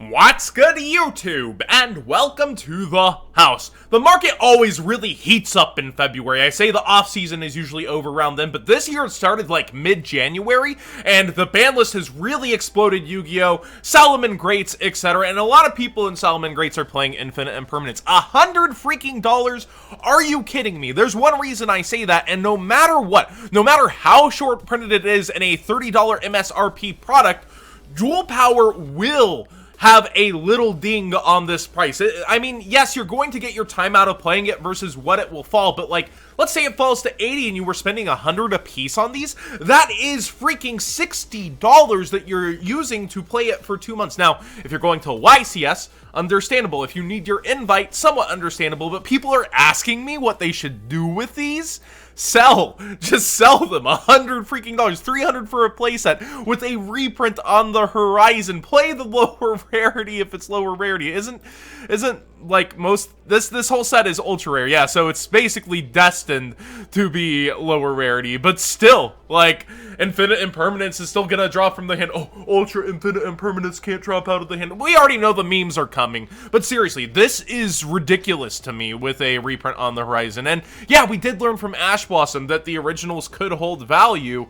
What's good, YouTube? And welcome to the house. The market always really heats up in February. I say the off-season is usually over around then, but this year it started like mid-January, and the ban list has really exploded Yu-Gi-Oh!, Solomon Greats, etc. And a lot of people in Solomon Greats are playing Infinite Impermanence. $100 freaking dollars? Are you kidding me? There's one reason I say that, and no matter what, no matter how short printed it is in a $30 MSRP product, Duel Power will have a little ding on this price. I mean, yes, you're going to get your time out of playing it versus what it will fall, but like, let's say it falls to 80 and you were spending $100 a piece on these. That is freaking $60 that you're using to play it for 2 months. Now, if you're going to YCS, understandable. If you need your invite, somewhat understandable, but people are asking me what they should do with these. Sell. Just sell them. $100 freaking dollars. $300 for a playset with a reprint on the horizon. Play the lower rarity if it's lower rarity. Isn't like most this whole set is ultra rare. Yeah, so it's basically destined to be lower rarity, but still, like, Infinite Impermanence is still gonna drop from the hand. Oh, Ultra Infinite Impermanence can't drop out of the hand. We already know the memes are coming, but seriously, this is ridiculous to me with a reprint on the horizon. And yeah, we did learn from Ash Blossom that the originals could hold value.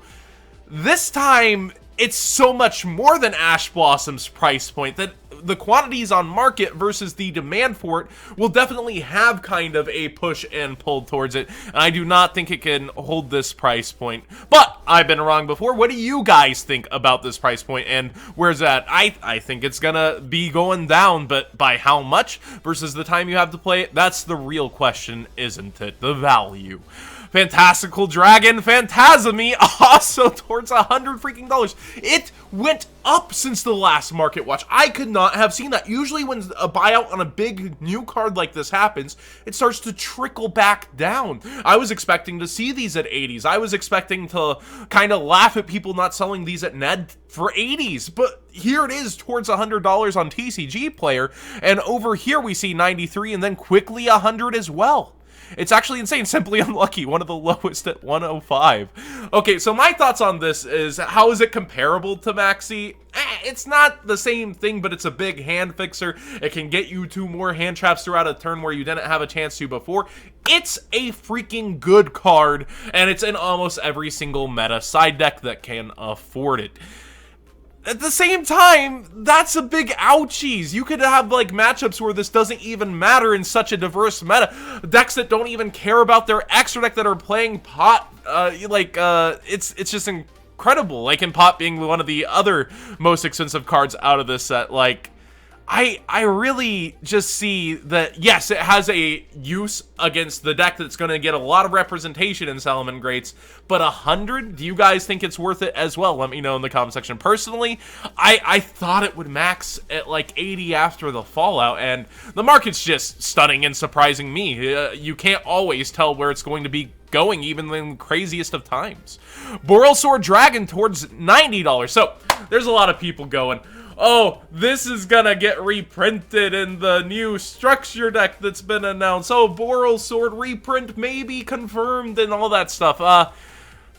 This time, it's so much more than Ash Blossom's price point that the quantities on market versus the demand for it will definitely have kind of a push and pull towards it. And I do not think it can hold this price point. But I've been wrong before. What do you guys think about this price point and where's that? I think it's gonna be going down, but by how much versus the time you have to play it? That's the real question, isn't it? The value. Fantastical Dragon, Phantazmay, also towards $100 freaking dollars. It went up since the last market watch. I could not have seen that. Usually when a buyout on a big new card like this happens, it starts to trickle back down. I was expecting to see these at 80s. I was expecting to kind of laugh at people not selling these at Ned for 80s, but here it is towards $100 on TCG Player, and over here we see 93 and then quickly 100 as well. It's actually insane. Simply unlucky. One of the lowest at 105. Okay, so my thoughts on this is, how is it comparable to Maxi? It's not the same thing, but it's a big hand fixer. It can get you to more hand traps throughout a turn where you didn't have a chance to before. It's a freaking good card, and it's in almost every single meta side deck that can afford it. At the same time, that's a big ouchies. You could have like matchups where this doesn't even matter in such a diverse meta. Decks that don't even care about their extra deck that are playing pot. It's just incredible. Like in pot being one of the other most expensive cards out of this set. Like, I really just see that, yes, it has a use against the deck that's going to get a lot of representation in Solomon Greats, but 100, do you guys think it's worth it as well? Let me know in the comment section. Personally, I thought it would max at like 80 after the fallout, and the market's just stunning and surprising me. You can't always tell where it's going to be going, even in the craziest of times. Borrelsword Dragon towards $90. So, there's a lot of people going, oh, this is gonna get reprinted in the new structure deck that's been announced. Oh, Borrelsword reprint may be confirmed and all that stuff.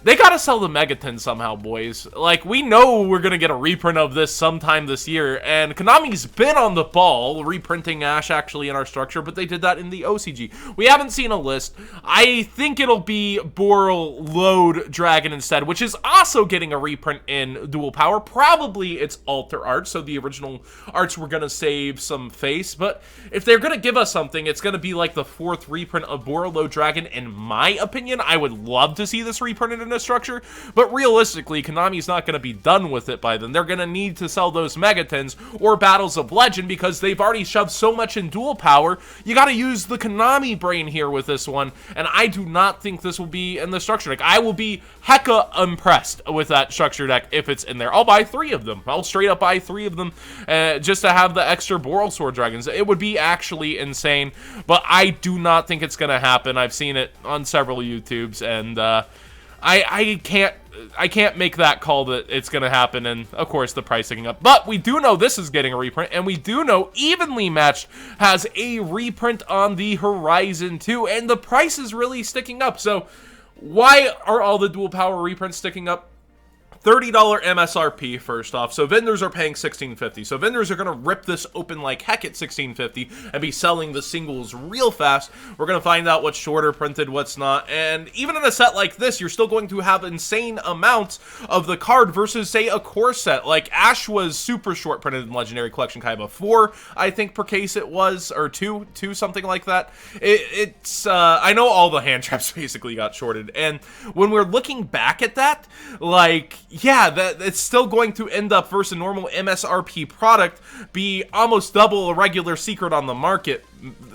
They gotta sell the Megaton somehow, boys. Like, we know we're gonna get a reprint of this sometime this year, and Konami's been on the ball, reprinting Ash actually in our structure, but they did that in the OCG. We haven't seen a list. I think it'll be Borrelsword Dragon instead, which is also getting a reprint in Duel Power. Probably it's alter art, so the original arts were gonna save some face, but if they're gonna give us something, it's gonna be like the 4th reprint of Borrelsword Dragon, in my opinion. I would love to see this reprinted in a structure, but realistically, Konami's not going to be done with it by then. They're going to need to sell those Megatons or Battles of Legend because they've already shoved so much in Duel Power. You got to use the Konami brain here with this one, and I do not think this will be in the structure deck. I will be hecka impressed with that structure deck if it's in there. I'll buy 3 of them. I'll straight up buy 3 of them just to have the extra Borrelsword Dragons. It would be actually insane, but I do not think it's going to happen. I've seen it on several YouTubes, and I can't make that call that it's going to happen, and of course the price ticking up. But we do know this is getting a reprint, and we do know Evenly Matched has a reprint on the horizon too, and the price is really sticking up. So why are all the Duel Power reprints sticking up? $30 MSRP first off, so vendors are paying $16.50. So vendors are going to rip this open like heck at $16.50 and be selling the singles real fast. We're going to find out what's shorter printed, what's not, and even in a set like this, you're still going to have insane amounts of the card versus, say, a core set. Like, Ash was super short printed in Legendary Collection Kaiba 4, I think, per case it was, or 2, something like that. I know all the hand traps basically got shorted, and when we're looking back at that, like, yeah, that it's still going to end up versus a normal MSRP product be almost double a regular secret on the market.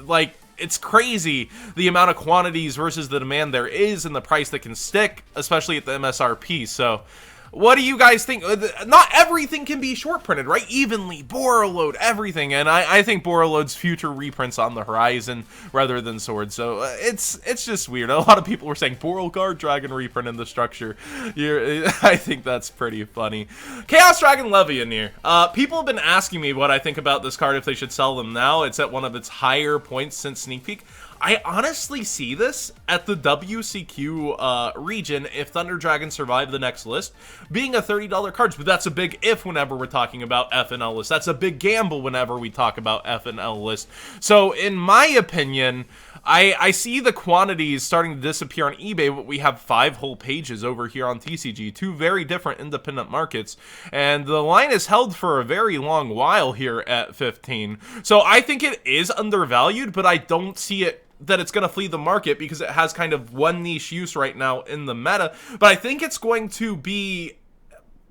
Like, it's crazy the amount of quantities versus the demand there is and the price that can stick, especially at the MSRP. So what do you guys think? Not everything can be short printed, right? Evenly, Borreload, everything. And I think Borreload's future reprints on the horizon rather than Sword. So it's just weird. A lot of people were saying Borrel Guard Dragon reprint in the structure. I think that's pretty funny. Chaos Dragon Levianeer. People have been asking me what I think about this card, if they should sell them now. It's at one of its higher points since Sneak Peek. I honestly see this at the WCQ region, if Thunder Dragon survive the next list, being a $30 cards, but that's a big if whenever we're talking about FNL lists. That's a big gamble whenever we talk about FNL lists. So in my opinion, I see the quantities starting to disappear on eBay, but we have 5 whole pages over here on TCG, 2 very different independent markets, and the line is held for a very long while here at 15. So I think it is undervalued, but I don't see it that it's going to flee the market because it has kind of one niche use right now in the meta, but I think it's going to be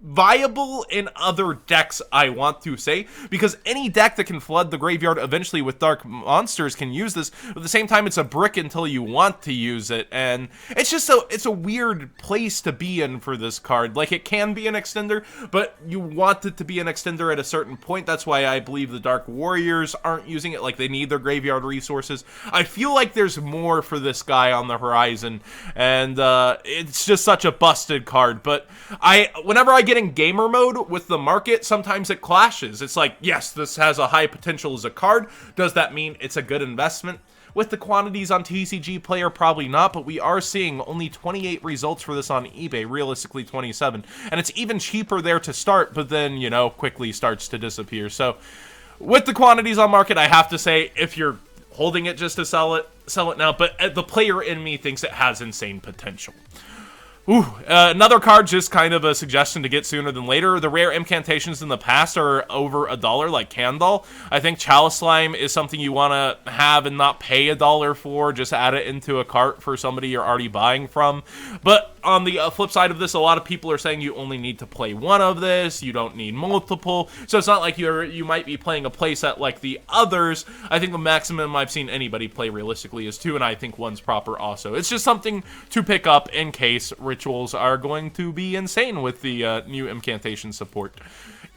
viable in other decks, I want to say, because any deck that can flood the graveyard eventually with dark monsters can use this. But at the same time, it's a brick until you want to use it, and it's just it's a weird place to be in for this card. Like, it can be an extender, but you want it to be an extender at a certain point. That's why I believe the Dark Warriors aren't using it. Like, they need their graveyard resources. I feel like there's more for this guy on the horizon, and it's just such a busted card. But whenever I get in gamer mode with the market, sometimes it clashes. It's like, yes, this has a high potential as a card. Does that mean it's a good investment? With the quantities on TCG Player, probably not, but we are seeing only 28 results for this on eBay, realistically 27. And it's even cheaper there to start, but then, you know, quickly starts to disappear. So with the quantities on market, I have to say, if you're holding it just to sell it now, but the player in me thinks it has insane potential. Ooh, another card, just kind of a suggestion to get sooner than later. The rare incantations in the past are over $1, like Candle. I think Chalice Slime is something you want to have and not pay $1 for. Just add it into a cart for somebody you're already buying from. But on the flip side of this, a lot of people are saying you only need to play one of this. You don't need multiple. So it's not like you might be playing a playset like the others. I think the maximum I've seen anybody play realistically is 2, and I think 1's proper also. It's just something to pick up in case rituals are going to be insane with the new incantation support.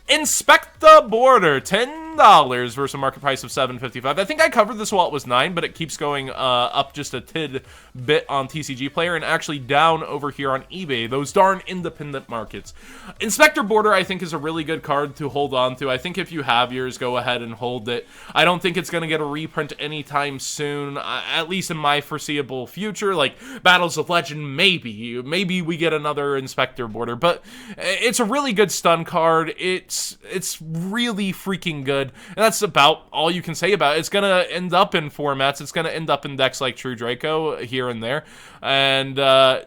Inspect the Border, $10 versus a market price of $7.55. I think I covered this while it was $9, but it keeps going up just a tidbit on TCG Player and actually down over here on eBay. Those darn independent markets. Inspector Border, I think, is a really good card to hold on to. I think if you have yours, go ahead and hold it. I don't think it's going to get a reprint anytime soon, at least in my foreseeable future. Like Battles of Legend, maybe we get another Inspector Border, but it's a really good stun card. It's really freaking good, and that's about all you can say about it. It's gonna end up in formats. It's gonna end up in decks like True Draco here and there, and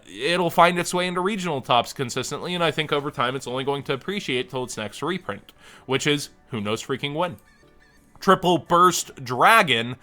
it'll find its way into regional tops consistently, and I think over time it's only going to appreciate till its next reprint, which is who knows freaking when. Triple Burst Dragon,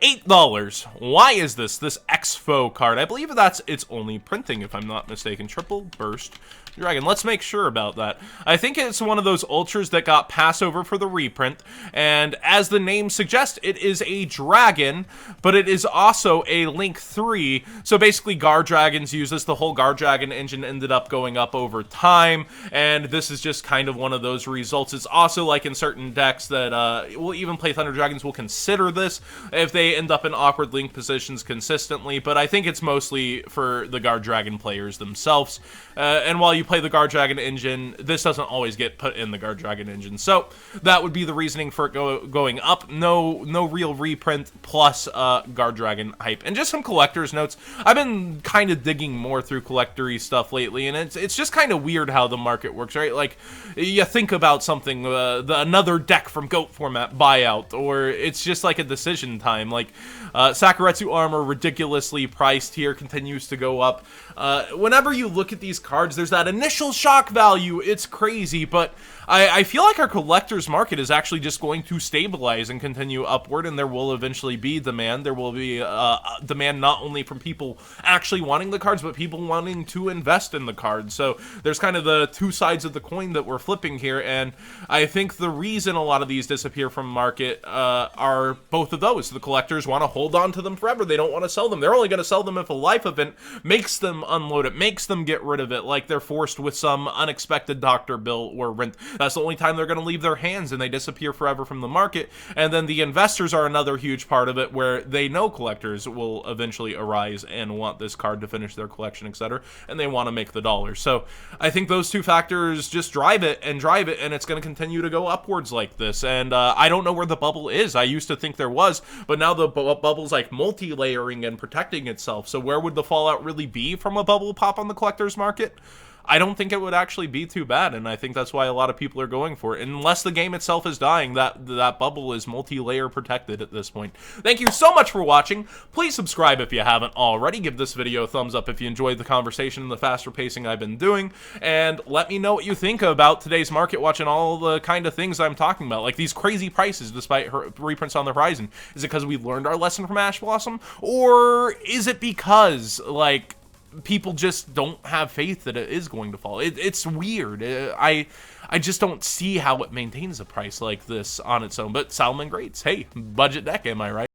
$8. Why is this Exfo card? I believe that's its only printing, if I'm not mistaken. Triple Burst Dragon. Let's make sure about that. I think it's one of those ultras that got passed over for the reprint, and as the name suggests, it is a dragon, but it is also a Link 3, so basically Guard Dragons use this. The whole Guard Dragon engine ended up going up over time, and this is just kind of one of those results. It's also like in certain decks that will even play Thunder Dragons will consider this if they end up in awkward Link positions consistently, but I think it's mostly for the Guard Dragon players themselves, and while you play the Guard Dragon engine, this doesn't always get put in the Guard Dragon engine. So that would be the reasoning for it going up. No real reprint plus Guard Dragon hype. And just some collector's notes. I've been kind of digging more through collector-y stuff lately, and it's just kind of weird how the market works, right? Like, you think about something, another deck from GOAT format buyout, or it's just like a decision time. Like, Sakuretsu armor, ridiculously priced here, continues to go up. Whenever you look at these cards, there's that initial shock value. It's crazy, but I feel like our collector's market is actually just going to stabilize and continue upward, and there will eventually be demand. There will be demand not only from people actually wanting the cards, but people wanting to invest in the cards. So there's kind of the two sides of the coin that we're flipping here, and I think the reason a lot of these disappear from market are both of those. The collectors want to hold on to them forever. They don't want to sell them. They're only going to sell them if a life event makes them unload it, makes them get rid of it, like they're forced with some unexpected doctor bill or rent. That's the only time they're going to leave their hands, and they disappear forever from the market. And then the investors are another huge part of it, where they know collectors will eventually arise and want this card to finish their collection, etc., and they want to make the dollars. So I think those two factors just drive it, and it's going to continue to go upwards like this. And I don't know where the bubble is. I used to think there was, but now the bubble's like multi-layering and protecting itself. So where would the fallout really be from a bubble pop on the collector's market? I don't think it would actually be too bad, and I think that's why a lot of people are going for it. Unless the game itself is dying, that bubble is multi-layer protected at this point. Thank you so much for watching. Please subscribe if you haven't already. Give this video a thumbs up if you enjoyed the conversation and the faster pacing I've been doing, and let me know what you think about today's market watch and all the kind of things I'm talking about, like these crazy prices despite reprints on the horizon. Is it because we learned our lesson from Ash Blossom, or is it because, like, people just don't have faith that it is going to fall? It's weird. I just don't see how it maintains a price like this on its own. But Salmon Greats, hey, budget deck, am I right?